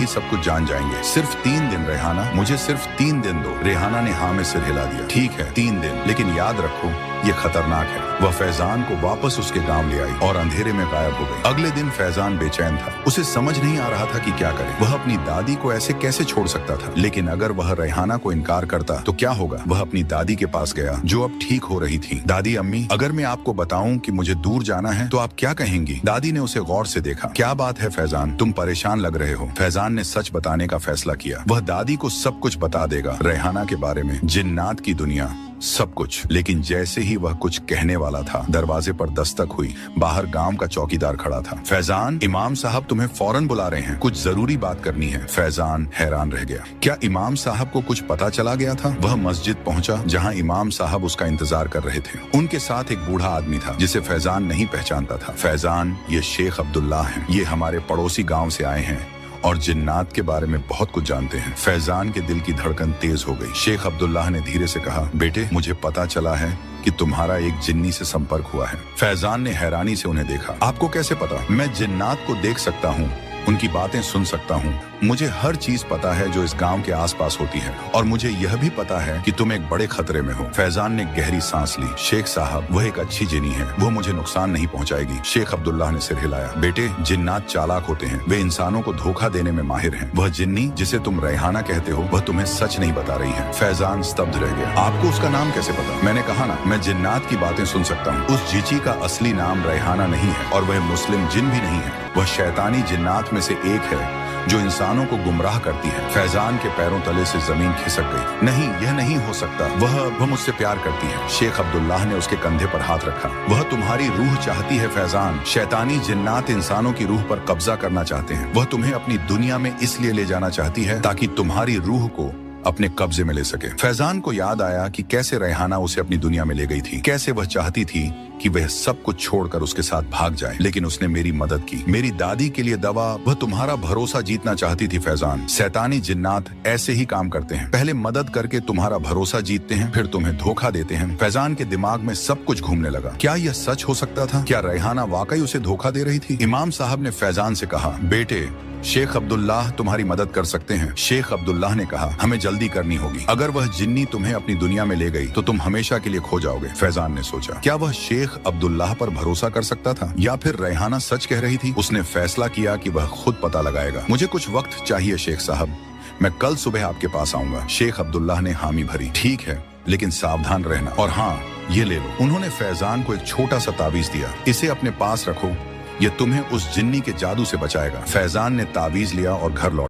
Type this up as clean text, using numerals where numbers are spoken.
ही सब कुछ जान जाएंगे। सिर्फ 3 दिन रेहाना, मुझे सिर्फ 3 दिन दो। रेहाना ने हाँ में सिर हिला दिया। ठीक है 3 दिन, लेकिन याद रखो ये खतरनाक है। वह फैजान को वापस उसके गांव ले आई और अंधेरे में गायब हो गई। अगले दिन फैजान बेचैन था। उसे समझ नहीं आ रहा था कि क्या करे। वह अपनी दादी को ऐसे कैसे छोड़ सकता था। लेकिन अगर वह रेहाना को इनकार करता तो क्या होगा। वह अपनी दादी के पास गया जो अब ठीक हो रही थी। दादी अम्मी, अगर मैं आपको बताऊं कि मुझे दूर जाना है तो आप क्या कहेंगी। दादी ने उसे गौर से देखा। क्या बात है फैजान, तुम परेशान लग रहे हो। फैजान ने सच बताने का फैसला किया। वह दादी को सब कुछ बता देगा, रेहाना के बारे में, जिन्नात की दुनिया, सब कुछ। लेकिन जैसे ही वह कुछ कहने वाला था, दरवाजे पर दस्तक हुई। बाहर गांव का चौकीदार खड़ा था। फैजान, इमाम साहब तुम्हें फौरन बुला रहे हैं, कुछ जरूरी बात करनी है। फैजान हैरान रह गया। क्या इमाम साहब को कुछ पता चला गया था। वह मस्जिद पहुंचा जहां इमाम साहब उसका इंतजार कर रहे थे। उनके साथ एक बूढ़ा आदमी था जिसे फैजान नहीं पहचानता था। फैजान, ये शेख अब्दुल्ला हैं। ये हमारे पड़ोसी गाँव से आए हैं और जिन्नात के बारे में बहुत कुछ जानते हैं। फैजान के दिल की धड़कन तेज हो गई। शेख अब्दुल्लाह ने धीरे से कहा, बेटे मुझे पता चला है कि तुम्हारा एक जिन्नी से संपर्क हुआ है। फैजान ने हैरानी से उन्हें देखा। आपको कैसे पता। मैं जिन्नात को देख सकता हूँ, उनकी बातें सुन सकता हूँ। मुझे हर चीज पता है जो इस गांव के आसपास होती है, और मुझे यह भी पता है कि तुम एक बड़े खतरे में हो। फैजान ने गहरी सांस ली। शेख साहब, वह एक अच्छी जिन्नी है, वो मुझे नुकसान नहीं पहुंचाएगी। शेख अब्दुल्लाह ने सिर हिलाया। बेटे, जिन्नात चालाक होते हैं, वे इंसानों को धोखा देने में माहिर हैं। वह जिन्नी जिसे तुम रेहाना कहते हो, वह तुम्हें सच नहीं बता रही है। फैजान स्तब्ध रह गया। आपको उसका नाम कैसे पता। मैंने कहा ना, मैं जिन्नात की बातें सुन सकता हूँ। उस जीची का असली नाम रेहाना नहीं है, और वह मुस्लिम जिन भी नहीं है। वह शैतानी जिन्नात में से एक है जो इंसानों को गुमराह करती है। फैजान के पैरों तले से जमीन खिसक गई। नहीं, यह नहीं हो सकता। वह मुझसे प्यार करती है। शेख अब्दुल्लाह ने उसके कंधे पर हाथ रखा। वह तुम्हारी रूह चाहती है फैजान। शैतानी जिन्नात इंसानों की रूह पर कब्जा करना चाहते हैं। वह तुम्हें अपनी दुनिया में इसलिए ले जाना चाहती है ताकि तुम्हारी रूह को अपने कब्जे में ले सके। फैजान को याद आया कि कैसे रेहाना उसे अपनी दुनिया में ले गई थी, कैसे वह चाहती थी कि वह सब कुछ छोड़कर उसके साथ भाग जाए, लेकिन उसने मेरी मदद की। मेरी दादी के लिए दवा, वह तुम्हारा भरोसा जीतना चाहती थी फैजान। शैतानी जिन्नात ऐसे ही काम करते हैं, पहले मदद करके तुम्हारा भरोसा जीतते हैं, फिर तुम्हें धोखा देते हैं। फैजान के दिमाग में सब कुछ घूमने लगा। क्या यह सच हो सकता था। क्या रेहाना वाकई उसे धोखा दे रही थी। इमाम साहब ने फैजान से कहा, बेटे शेख अब्दुल्लाह तुम्हारी मदद कर सकते हैं। शेख अब्दुल्लाह ने कहा, हमें जल्दी करनी होगी। अगर वह जिन्नी तुम्हें अपनी दुनिया में ले गई तो तुम हमेशा के लिए खो जाओगे। फैजान ने सोचा, क्या वह शेख अब्दुल्लाह पर भरोसा कर सकता था, या फिर रेहाना सच कह रही थी। उसने फैसला किया कि वह खुद पता लगाएगा। मुझे कुछ वक्त चाहिए शेख साहब, मैं कल सुबह आपके पास आऊंगा। शेख अब्दुल्लाह ने हामी भरी। ठीक है, लेकिन सावधान रहना। और हाँ, ये ले लो। उन्होंने फैजान को एक छोटा सा ताबीज दिया। इसे अपने पास रखो, यह तुम्हें उस जिन्नी के जादू से बचाएगा। फैजान ने ताबीज लिया और घर लौटा।